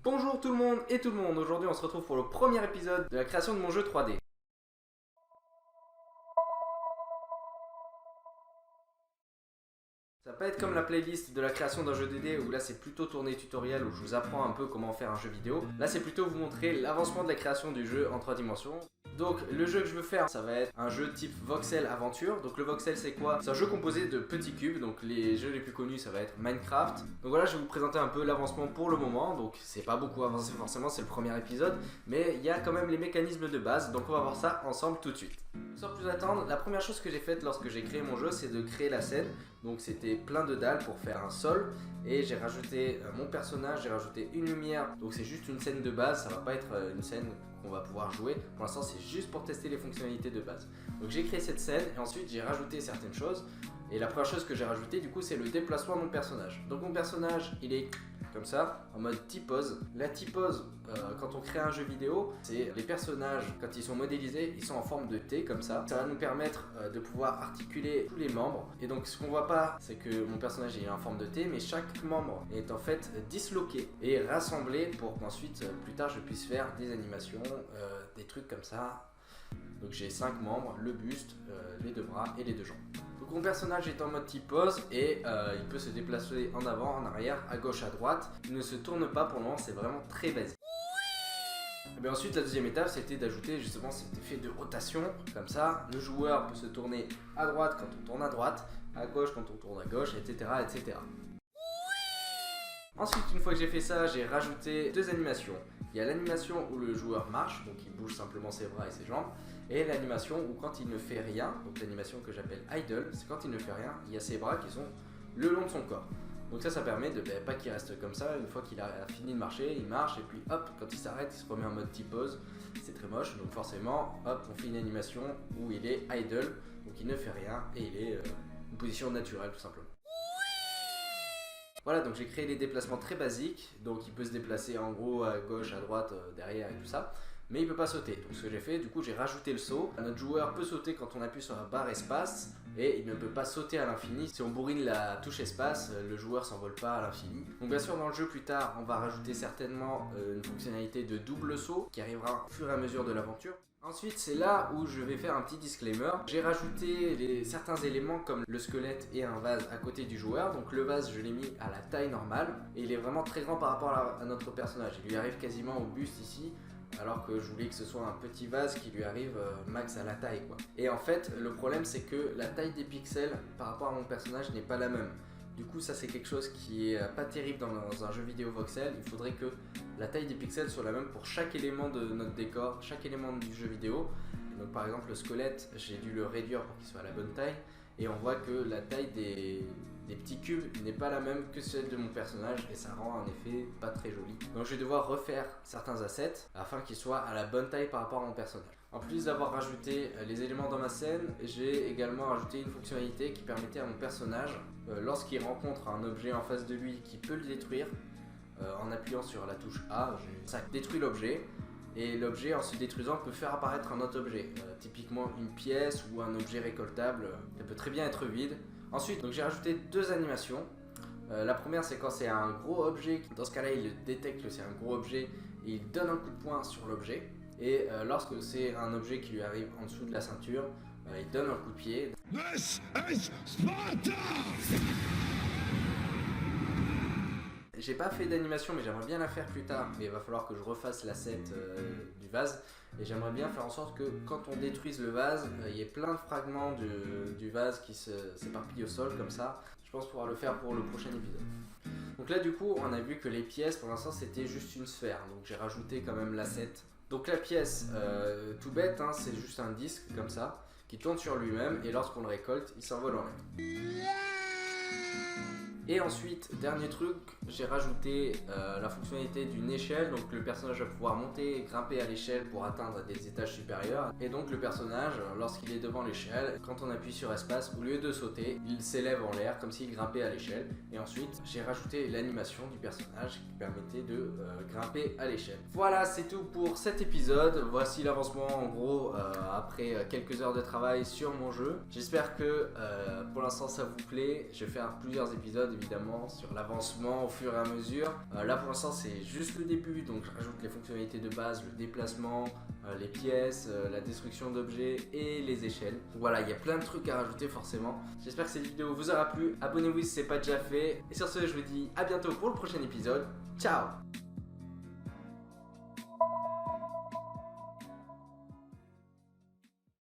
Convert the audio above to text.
Bonjour tout le monde et tout le monde, aujourd'hui on se retrouve pour le premier épisode de la création de mon jeu 3D. Ça va pas être comme la playlist de la création d'un jeu 2D où là c'est plutôt tourné tutoriel où je vous apprends un peu comment faire un jeu vidéo. Là c'est plutôt vous montrer l'avancement de la création du jeu en 3 dimensions. Donc le jeu que je veux faire, ça va être un jeu type voxel aventure. Donc le voxel c'est quoi? C'est un jeu composé de petits cubes. Donc les jeux les plus connus ça va être Minecraft. Donc voilà, je vais vous présenter un peu l'avancement pour le moment. Donc c'est pas beaucoup avancé forcément, c'est le premier épisode, mais il y a quand même les mécanismes de base. Donc on va voir ça ensemble tout de suite. Sans plus attendre, la première chose que j'ai faite lorsque j'ai créé mon jeu, c'est de créer la scène. Donc c'était plein de dalles pour faire un sol. Et j'ai rajouté mon personnage, j'ai rajouté une lumière. Donc c'est juste une scène de base, ça va pas être une scène qu'on va pouvoir jouer. Pour l'instant c'est juste pour tester les fonctionnalités de base. Donc j'ai créé cette scène et ensuite j'ai rajouté certaines choses. Et la première chose que j'ai rajouté du coup c'est le déplacement de mon personnage. Donc mon personnage il est comme ça, en mode T-pose. La T-pose, quand on crée un jeu vidéo, c'est les personnages, quand ils sont modélisés, ils sont en forme de T comme ça. Ça va nous permettre de pouvoir articuler tous les membres. Et donc ce qu'on voit pas, c'est que mon personnage est en forme de T, mais chaque membre est en fait disloqué et rassemblé pour qu'ensuite, plus tard, je puisse faire des animations, des trucs comme ça. Donc j'ai 5 membres, le buste, les 2 bras et les 2 jambes. Donc mon personnage est en mode T-pose et il peut se déplacer en avant, en arrière, à gauche, à droite. Il ne se tourne pas pour le moment, c'est vraiment très basique. Et bien ensuite la deuxième étape c'était d'ajouter justement cet effet de rotation. Comme ça, le joueur peut se tourner à droite quand on tourne à droite, à gauche quand on tourne à gauche, etc. etc. Ensuite, une fois que j'ai fait ça, j'ai rajouté 2 animations. Il y a l'animation où le joueur marche, donc il bouge simplement ses bras et ses jambes, et l'animation où quand il ne fait rien, donc l'animation que j'appelle idle, c'est quand il ne fait rien, il y a ses bras qui sont le long de son corps. Donc ça permet de pas qu'il reste comme ça, une fois qu'il a fini de marcher, il marche et puis hop, quand il s'arrête, il se remet en mode T-pose. C'est très moche, donc forcément, hop, on fait une animation où il est idle, donc il ne fait rien et il est une position naturelle tout simplement. Voilà, donc j'ai créé des déplacements très basiques, donc il peut se déplacer en gros à gauche, à droite, derrière et tout ça, mais il peut pas sauter. Donc ce que j'ai fait, du coup j'ai rajouté le saut. Notre joueur peut sauter quand on appuie sur la barre espace, et il ne peut pas sauter à l'infini. Si on bourrine la touche espace, le joueur s'envole pas à l'infini. Donc bien sûr dans le jeu plus tard, on va rajouter certainement une fonctionnalité de double saut, qui arrivera au fur et à mesure de l'aventure. Ensuite, c'est là où je vais faire un petit disclaimer. J'ai rajouté certains éléments comme le squelette et un vase à côté du joueur. Donc le vase, je l'ai mis à la taille normale et il est vraiment très grand par rapport à notre personnage. Il lui arrive quasiment au buste ici, alors que je voulais que ce soit un petit vase qui lui arrive max à la taille quoi. Et en fait, le problème c'est que la taille des pixels par rapport à mon personnage n'est pas la même. Du coup ça c'est quelque chose qui est pas terrible dans un jeu vidéo voxel. Il faudrait que la taille des pixels soit la même pour chaque élément de notre décor, chaque élément du jeu vidéo. Et donc par exemple le squelette, j'ai dû le réduire pour qu'il soit à la bonne taille. Et on voit que la taille des petits cubes n'est pas la même que celle de mon personnage et ça rend un effet pas très joli. Donc je vais devoir refaire certains assets afin qu'ils soient à la bonne taille par rapport à mon personnage. En plus d'avoir rajouté les éléments dans ma scène, j'ai également rajouté une fonctionnalité qui permettait à mon personnage, lorsqu'il rencontre un objet en face de lui qui peut le détruire, en appuyant sur la touche A, ça détruit l'objet. Et l'objet en se détruisant peut faire apparaître un autre objet, typiquement une pièce ou un objet récoltable, ça peut très bien être vide. Ensuite, j'ai rajouté 2 animations. La première c'est quand c'est un gros objet, dans ce cas là il détecte que c'est un gros objet et il donne un coup de poing sur l'objet. Et lorsque c'est un objet qui lui arrive en dessous de la ceinture, il donne un coup de pied. This is Sparta! J'ai pas fait d'animation mais j'aimerais bien la faire plus tard. Mais il va falloir que je refasse l'asset du vase. Et j'aimerais bien faire en sorte que quand on détruise le vase, il y ait plein de fragments du vase qui s'éparpillent au sol comme ça. Je pense pouvoir le faire pour le prochain épisode. Donc là du coup on a vu que les pièces pour l'instant c'était juste une sphère. Donc j'ai rajouté quand même l'asset. Donc la pièce, tout bête, hein, c'est juste un disque comme ça qui tourne sur lui-même et lorsqu'on le récolte il s'envole en l'air. Et ensuite, dernier truc, j'ai rajouté la fonctionnalité d'une échelle. Donc le personnage va pouvoir monter et grimper à l'échelle pour atteindre des étages supérieurs. Et donc le personnage, lorsqu'il est devant l'échelle, quand on appuie sur espace, au lieu de sauter, il s'élève en l'air comme s'il grimpait à l'échelle. Et ensuite, j'ai rajouté l'animation du personnage qui permettait de grimper à l'échelle. Voilà, c'est tout pour cet épisode. Voici l'avancement en gros après quelques heures de travail sur mon jeu. J'espère que pour l'instant ça vous plaît. Je vais faire plusieurs épisodes évidemment sur l'avancement au fur et à mesure. Là pour l'instant c'est juste le début, donc je rajoute les fonctionnalités de base, le déplacement, les pièces, la destruction d'objets et les échelles. Donc voilà, il y a plein de trucs à rajouter forcément. J'espère que cette vidéo vous aura plu, abonnez-vous si ce n'est pas déjà fait. Et sur ce, je vous dis à bientôt pour le prochain épisode. Ciao!